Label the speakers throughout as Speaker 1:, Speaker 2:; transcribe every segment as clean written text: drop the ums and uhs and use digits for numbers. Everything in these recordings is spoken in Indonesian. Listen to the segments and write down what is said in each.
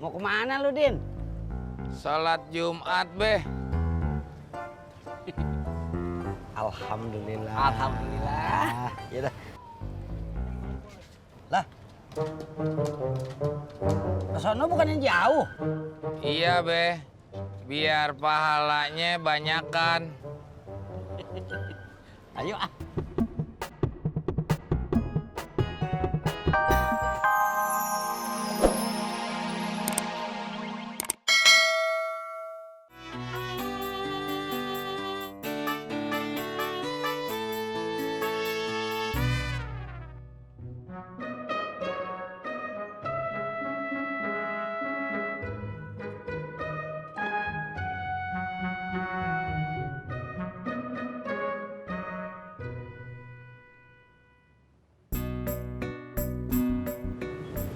Speaker 1: Mau kemana lu, Din?
Speaker 2: Salat Jumat, Beh.
Speaker 1: Alhamdulillah.
Speaker 3: Alhamdulillah.
Speaker 1: Ya dah. Lah. Kesono bukannya jauh.
Speaker 2: Iya, Beh. Biar pahalanya banyakan.
Speaker 1: Ayo ah.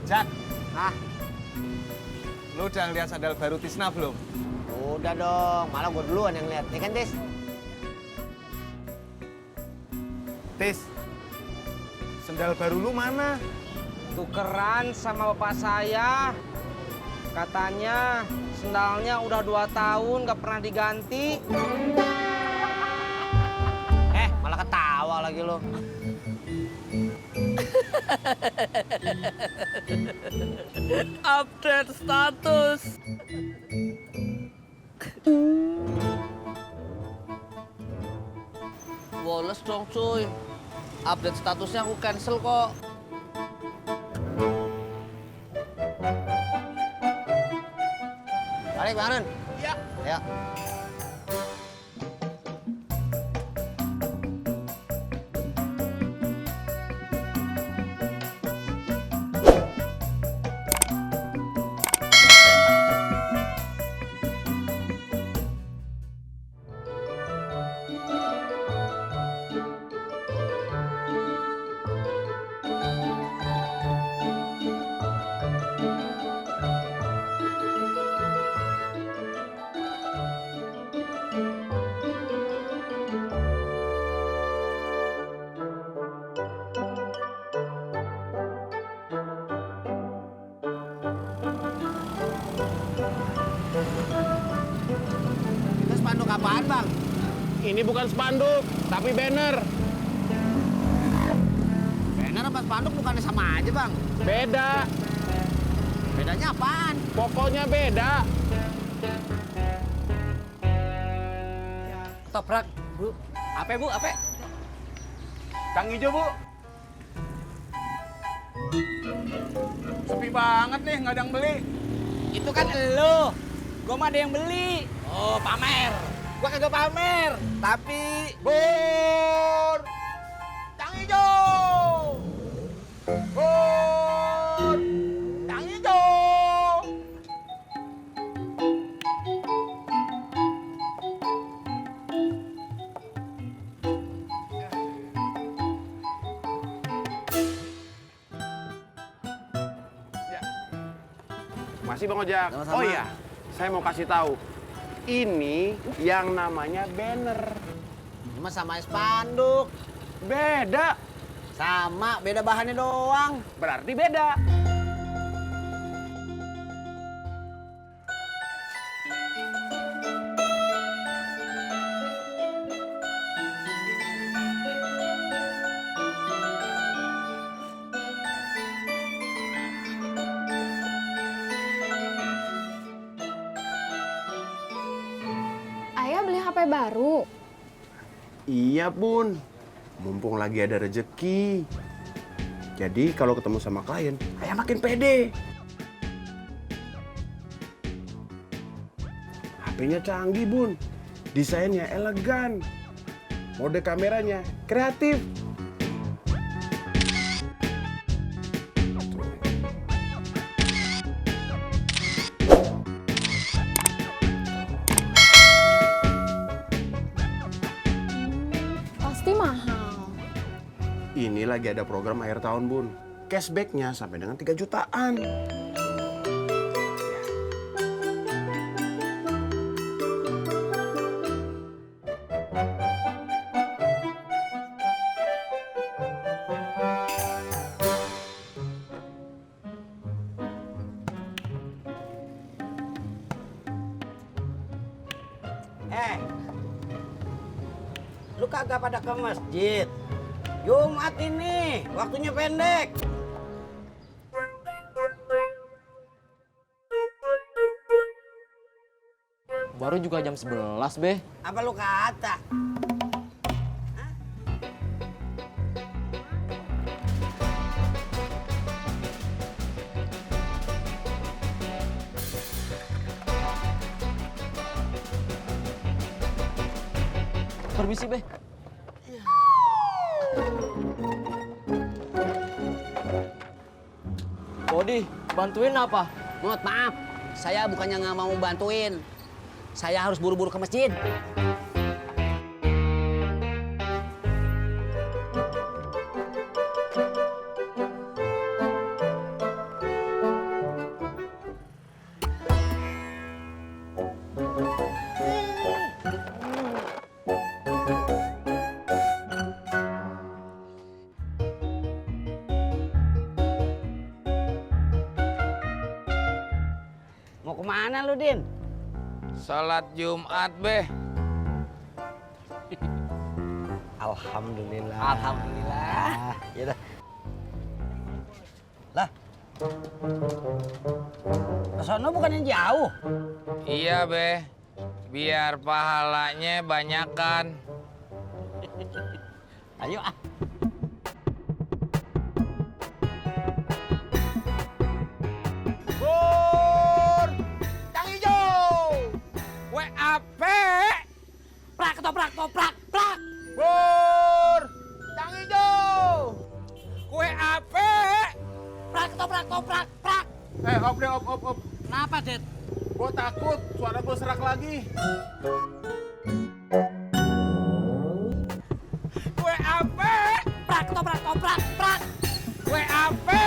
Speaker 4: Jak,
Speaker 1: Ah,
Speaker 4: lu udah ngeliat sandal baru Tisna belum?
Speaker 1: udah dong. Malah gue duluan yang lihat. Ya kan, Tis?
Speaker 4: Tis, sandal baru lu mana?
Speaker 3: Tukeran sama bapak saya. Katanya sendalnya udah 2 tahun gak pernah diganti.
Speaker 1: Malah ketawa lagi lo.
Speaker 3: Update status. Woles dong cuy. Update statusnya aku cancel kok.
Speaker 1: Balik, Bang Arun.
Speaker 3: Ya.
Speaker 1: Ya. Itu spanduk apaan, Bang?
Speaker 5: Ini bukan spanduk, tapi banner.
Speaker 1: Banner apa spanduk bukannya sama aja, Bang?
Speaker 5: Beda,
Speaker 1: Bedanya apaan?
Speaker 5: pokoknya beda.
Speaker 3: Toprak, Bu. Apa, Bu? Apa?
Speaker 5: Kang Ijo, Bu. Sepi banget nih, nggak ada yang beli.
Speaker 3: Itu kan elo. Gua mah ada yang beli. Oh, pamer. Gua kagak pamer, tapi
Speaker 5: Bur! Kang Ijo! Bur! Kang Ijo! Masih Bang Ojak.
Speaker 1: Sama-sama.
Speaker 5: Oh iya, saya mau kasih tahu. Ini yang namanya banner.
Speaker 1: Cuma sama spanduk.
Speaker 5: Beda,
Speaker 1: Sama, beda bahannya doang.
Speaker 5: berarti beda.
Speaker 6: Ayah beli HP baru.
Speaker 5: Iya Bun, mumpung lagi ada rezeki. Jadi kalau ketemu sama klien, ayah makin pede. HP-nya canggih Bun, desainnya elegan, mode kameranya kreatif.
Speaker 6: Pasti mahal.
Speaker 5: Ini lagi ada program akhir tahun Bun, cashback-nya sampai dengan 3 jutaan.
Speaker 7: kagak pada ke masjid? Jumat ini, waktunya pendek.
Speaker 3: Baru juga jam 11, Be.
Speaker 7: Apa lu kata?
Speaker 3: Permisi, Be. Bodi, bantuin apa?
Speaker 7: Mot, maaf. Saya bukannya nggak mau bantuin. Saya harus buru-buru ke masjid. Mau kemana lu, Din?
Speaker 2: Salat Jumat, Be.
Speaker 7: Alhamdulillah. Alhamdulillah. Ya dah. Lah. Kesono bukannya jauh.
Speaker 2: Iya, Be. Biar pahalanya banyakan.
Speaker 7: Ayo ah.
Speaker 2: Pur! Yang hijau! WAP!
Speaker 7: Prak ketoprak toprak prak.
Speaker 2: Pur! Yang hijau! Kue ape?
Speaker 7: Prak ketoprak toprak prak.
Speaker 5: Op deh, op.
Speaker 7: Kenapa, Det?
Speaker 5: Gue takut suara gue serak lagi.
Speaker 2: Kue ape?
Speaker 7: Prak ketoprak toprak prak.
Speaker 2: Kue ape?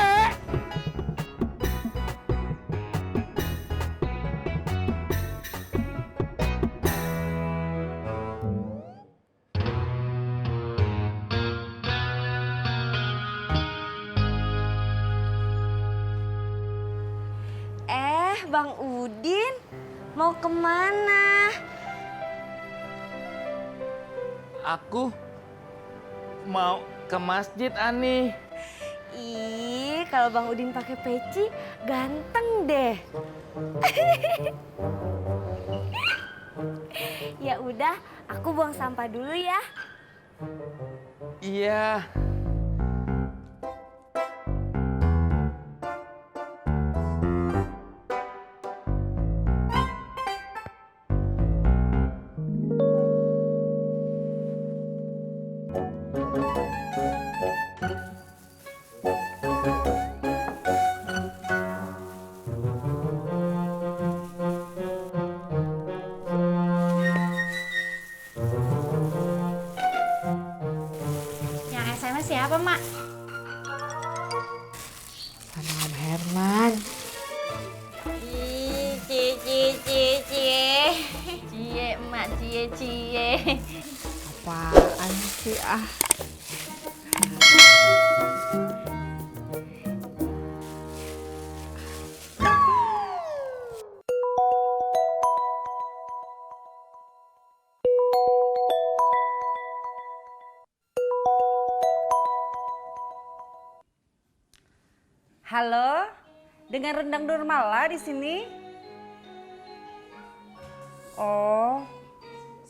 Speaker 8: Bang Udin, mau kemana?
Speaker 2: Aku mau ke masjid, Ani.
Speaker 8: Ih, kalau Bang Udin pakai peci, ganteng deh. Ya udah, aku buang sampah dulu ya.
Speaker 2: Iya.
Speaker 6: Siapa, Mak?
Speaker 9: Sama Om Herman.
Speaker 8: Cie, emak cie.
Speaker 9: Apaan sih ah?
Speaker 8: Halo, dengan Rendang Durmala di sini. Oh,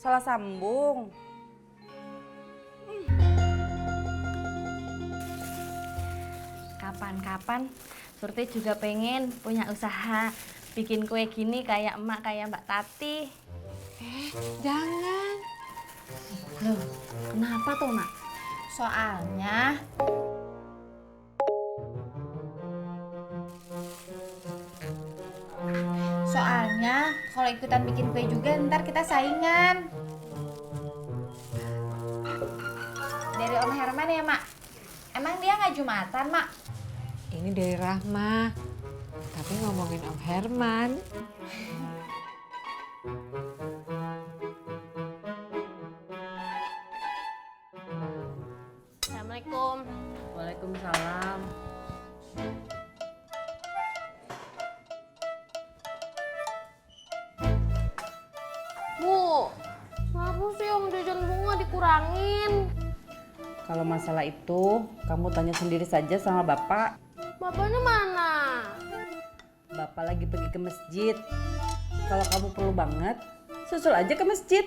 Speaker 8: salah sambung. Kapan-kapan Surti juga pengen punya usaha bikin kue gini kayak emak, kayak Mbak Tati.
Speaker 9: Jangan.
Speaker 8: Loh, kenapa tuh, Mak?
Speaker 6: Soalnya kalau ikutan bikin kue juga ntar kita saingan. Dari Om Herman ya, Mak? Emang dia nggak Jumatan, Mak?
Speaker 9: Ini dari Rahma. Tapi ngomongin Om Herman.
Speaker 8: Assalamualaikum.
Speaker 3: Waalaikumsalam.
Speaker 6: Bu, kenapa sih Om jajan bunga dikurangin?
Speaker 10: Kalau masalah itu, kamu tanya sendiri saja sama Bapak.
Speaker 8: Bapaknya mana?
Speaker 10: Bapak lagi pergi ke masjid. Kalau kamu perlu banget, susul aja ke masjid.